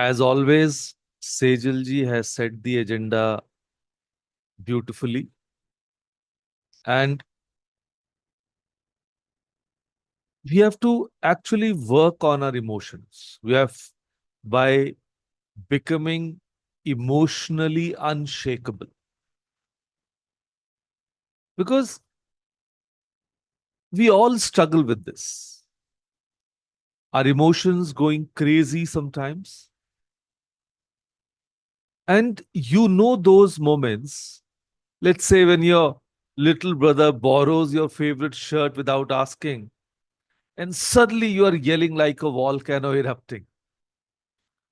As always, Sejal has set the agenda beautifully. And we have to actually work on our emotions. We have by becoming emotionally unshakable. Because we all struggle with this. Our emotions going crazy sometimes. And you know those moments, let's say when your little brother borrows your favorite shirt without asking, and suddenly you are yelling like a volcano erupting.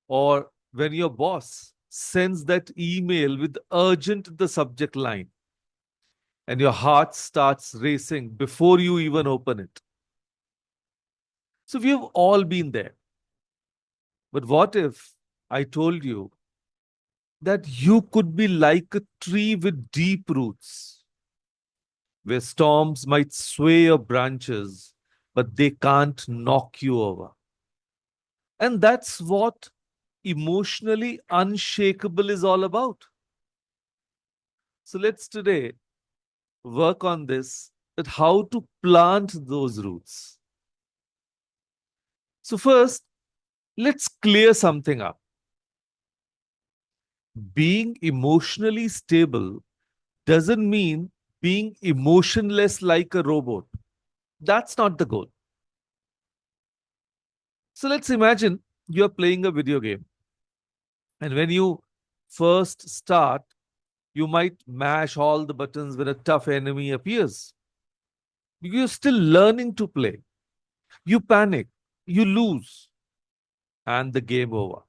Or when your boss sends that email with urgent in the subject line, and your heart starts racing before you even open it. So we have all been there. But what if I told you that you could be like a tree with deep roots, where storms might sway your branches, but they can't knock you over? And that's what emotionally unshakable is all about. So let's today work on this, that how to plant those roots. So first, let's clear something up. Being emotionally stable doesn't mean being emotionless like a robot. That's not the goal. So let's imagine you're playing a video game, and when you first start, you might mash all the buttons when a tough enemy appears. You're still learning to play. You panic, you lose, and the game over.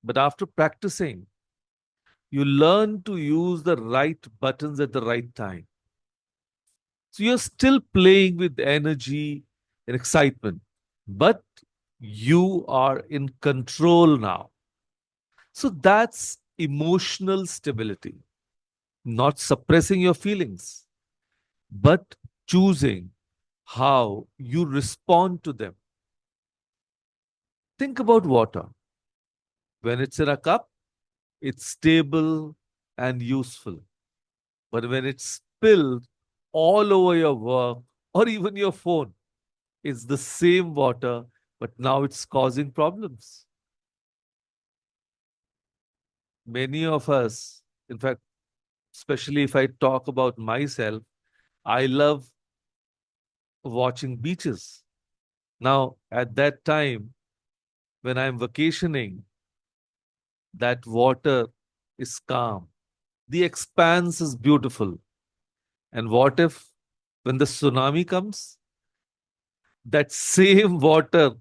But after practicing, you learn to use the right buttons at the right time. So you're still playing with energy and excitement, but you are in control now. So that's emotional stability, not suppressing your feelings, but choosing how you respond to them. Think about water. When it's in a cup, it's stable and useful. But when it's spilled all over your work or even your phone, it's the same water, but now it's causing problems. Many of us, in fact, especially if I talk about myself, I love watching beaches. Now, at that time, when I'm vacationing, that water is calm. The expanse is beautiful. And what if, when the tsunami comes, that same water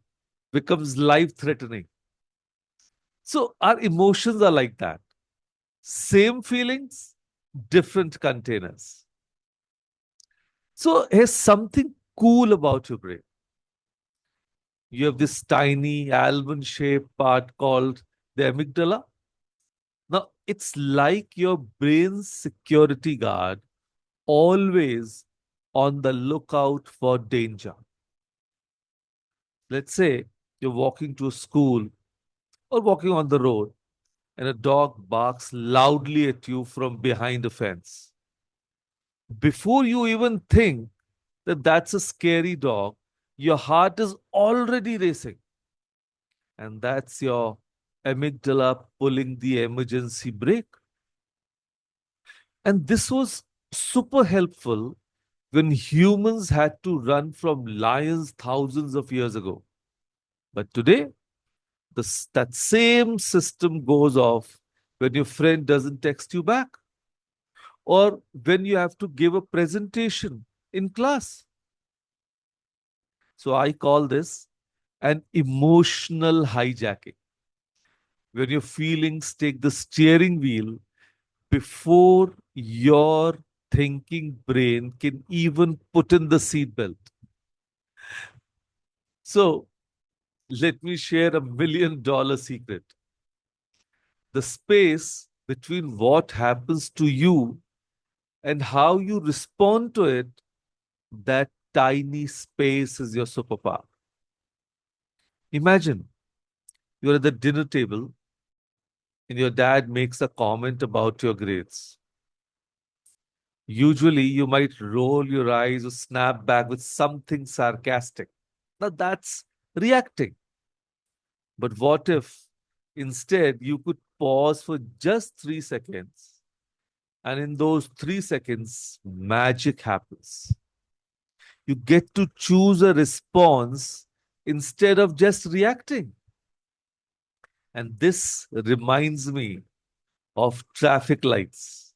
becomes life threatening? So, our emotions are like that. Same feelings, different containers. So, here's something cool about your brain. You have this tiny almond shaped part called the amygdala. Now, it's like your brain's security guard, always on the lookout for danger. Let's say you're walking to school or walking on the road, and a dog barks loudly at you from behind a fence. Before you even think that that's a scary dog, your heart is already racing. And that's your amygdala pulling the emergency brake. And this was super helpful when humans had to run from lions thousands of years ago. But today, that same system goes off when your friend doesn't text you back or when you have to give a presentation in class. So I call this an emotional hijacking, when your feelings take the steering wheel before your thinking brain can even put in the seatbelt. So let me share $1 million secret. The space between what happens to you and how you respond to it, that tiny space is your superpower. Imagine You're at the dinner table and your dad makes a comment about your grades. Usually, you might roll your eyes or snap back with something sarcastic. Now, that's reacting. But what if instead you could pause for just 3 seconds, and in those 3 seconds, magic happens? You get to choose a response instead of just reacting. And this reminds me of traffic lights.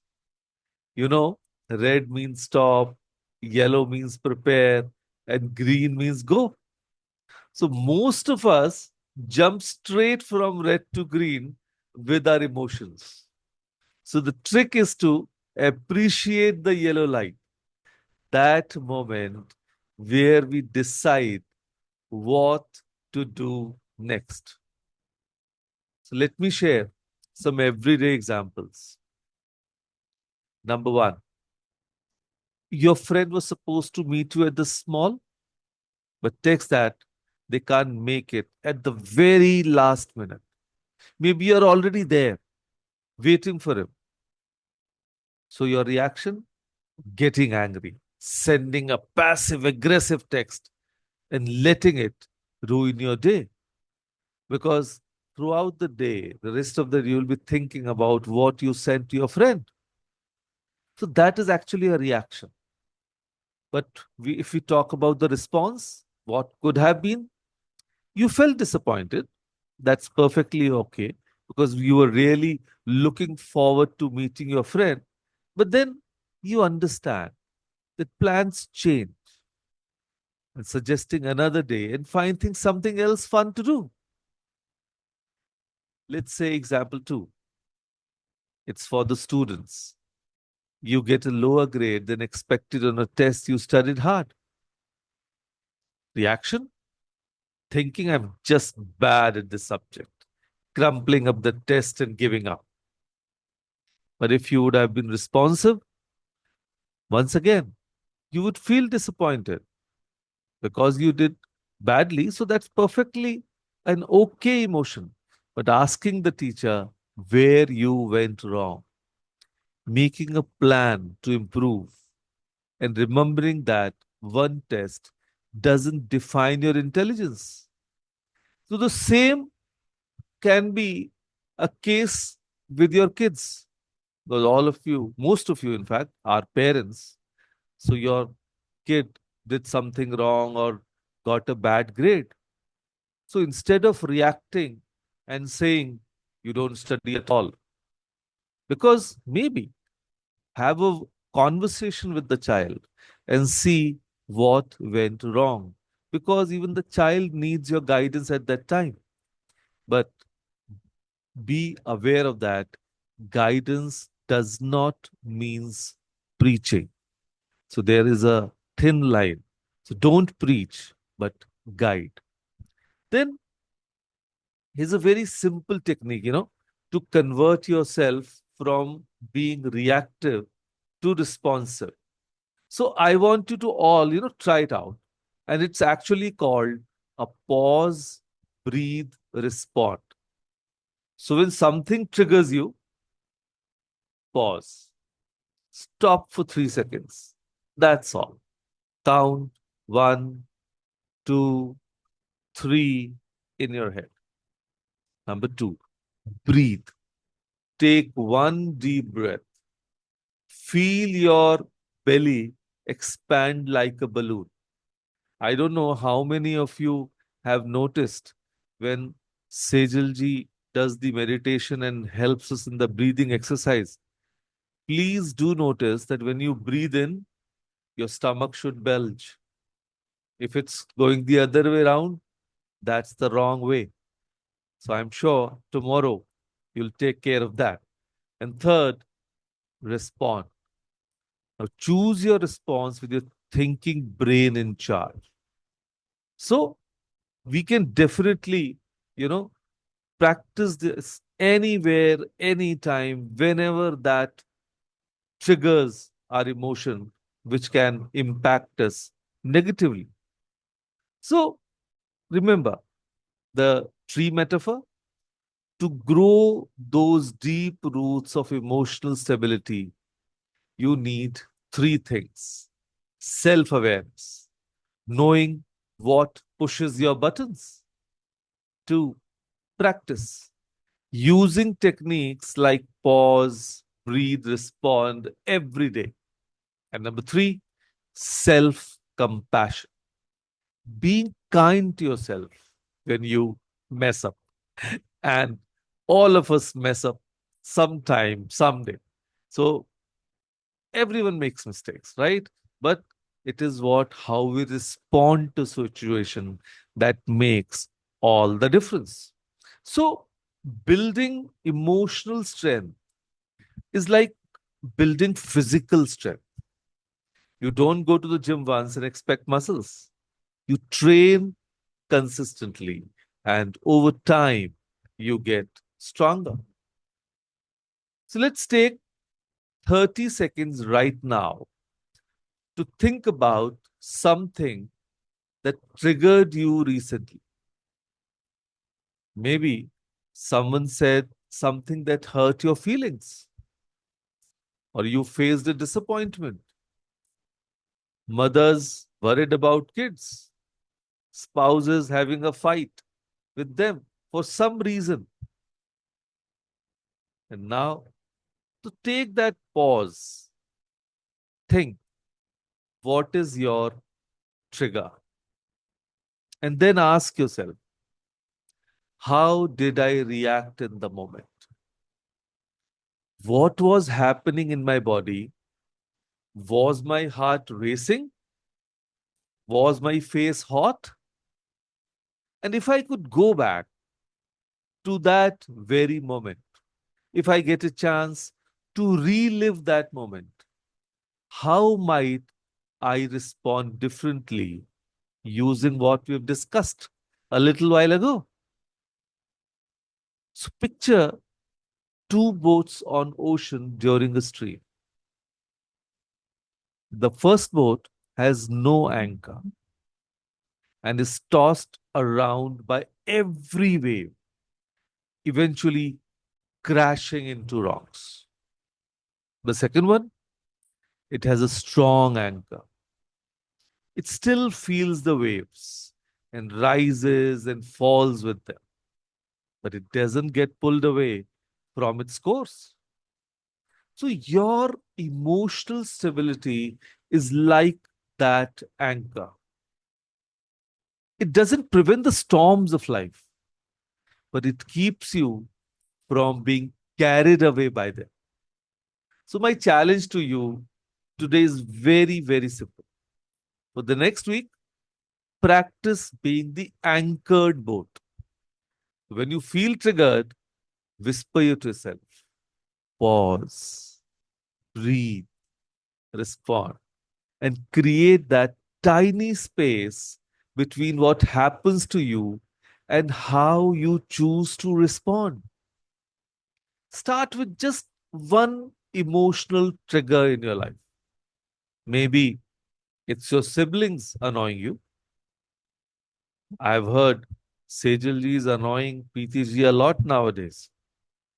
You know, red means stop, yellow means prepare, and green means go. So most of us jump straight from red to green with our emotions. So the trick is to appreciate the yellow light, that moment where we decide what to do next. So let me share some everyday examples. Number one, your friend was supposed to meet you at the mall, but text that they can't make it at the very last minute. Maybe you're already there, waiting for him. So your reaction? Getting angry, sending a passive aggressive text, and letting it ruin your day. Because throughout the day, the rest of the day, you'll be thinking about what you sent to your friend. So that is actually a reaction. But if we talk about the response, what could have been? You felt disappointed. That's perfectly okay because you were really looking forward to meeting your friend. But then you understand that plans change and suggesting another day and finding something else fun to do. Let's say example two. It's for the students. You get a lower grade than expected on a test you studied hard. Reaction? Thinking I'm just bad at this subject, crumpling up the test and giving up. But if you would have been responsive, once again, you would feel disappointed because you did badly. So that's perfectly an okay emotion. But asking the teacher where you went wrong, making a plan to improve, and remembering that one test doesn't define your intelligence. So the same can be a case with your kids. Because all of you, most of you, in fact, are parents. So your kid did something wrong or got a bad grade. So instead of reacting and saying you don't study at all, because maybe have a conversation with the child and see what went wrong. Because even the child needs your guidance at that time. But be aware of that. Guidance does not means preaching. So there is a thin line. So don't preach, but guide. Then here's a very simple technique, to convert yourself from being reactive to responsive. So I want you to all, try it out. And it's actually called a pause, breathe, respond. So when something triggers you, pause, stop for 3 seconds. That's all. Count one, two, three in your head. Number two, breathe. Take one deep breath. Feel your belly expand like a balloon. I don't know how many of you have noticed when Sejal does the meditation and helps us in the breathing exercise. Please do notice that when you breathe in, your stomach should bulge. If it's going the other way around, that's the wrong way. So I'm sure tomorrow you'll take care of that. And third, respond. Now choose your response with your thinking brain in charge. So we can definitely, you know, practice this anywhere, anytime, whenever that triggers our emotion, which can impact us negatively. So remember the tree metaphor. To grow those deep roots of emotional stability, you need three things: self awareness, knowing what pushes your buttons; two, practice, using techniques like pause, breathe, respond every day; and number three, self compassion, being kind to yourself when you mess up. And all of us mess up sometime, someday. So everyone makes mistakes, right? But it is what how we respond to situation that makes all the difference. So building emotional strength is like building physical strength. You don't go to the gym once and expect muscles. You train consistently, and over time you get stronger. So let's take 30 seconds right now to think about something that triggered you recently. Maybe someone said something that hurt your feelings, or you faced a disappointment. Mothers worried about kids, spouses having a fight with them for some reason. And now, to take that pause, think, what is your trigger? And then ask yourself, how did I react in the moment? What was happening in my body? Was my heart racing? Was my face hot? And if I could go back to that very moment, if I get a chance to relive that moment, how might I respond differently using what we've discussed a little while ago? So picture two boats on ocean during a stream. The first boat has no anchor and is tossed around by every wave, eventually crashing into rocks. The second one, it has a strong anchor. It still feels the waves and rises and falls with them, but it doesn't get pulled away from its course. So your emotional stability is like that anchor. It doesn't prevent the storms of life, but it keeps you from being carried away by them. So, my challenge to you today is very, very simple. For the next week, practice being the anchored boat. When you feel triggered, whisper it to yourself, pause, breathe, respond, and create that tiny space between what happens to you and how you choose to respond. Start with just one emotional trigger in your life. Maybe it's your siblings annoying you. I've heard Sejal is annoying PTG a lot nowadays.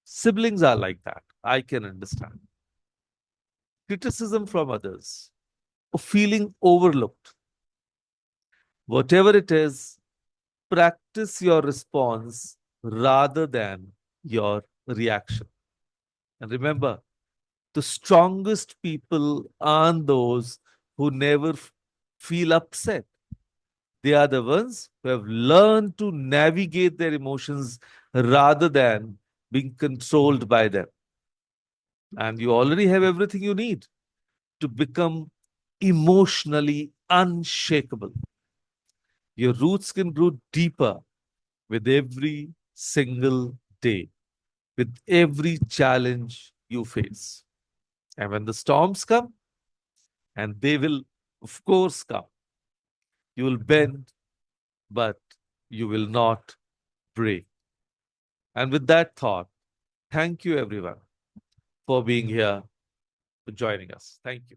Siblings are like that. I can understand. Criticism from others, or feeling overlooked. Whatever it is, practice your response rather than your reaction. And remember, the strongest people aren't those who never feel upset. They are the ones who have learned to navigate their emotions rather than being controlled by them. And you already have everything you need to become emotionally unshakable. Your roots can grow deeper with every single day, with every challenge you face. And when the storms come, and they will, of course, come, you will bend, but you will not break. And with that thought, thank you everyone for being here, for joining us. Thank you.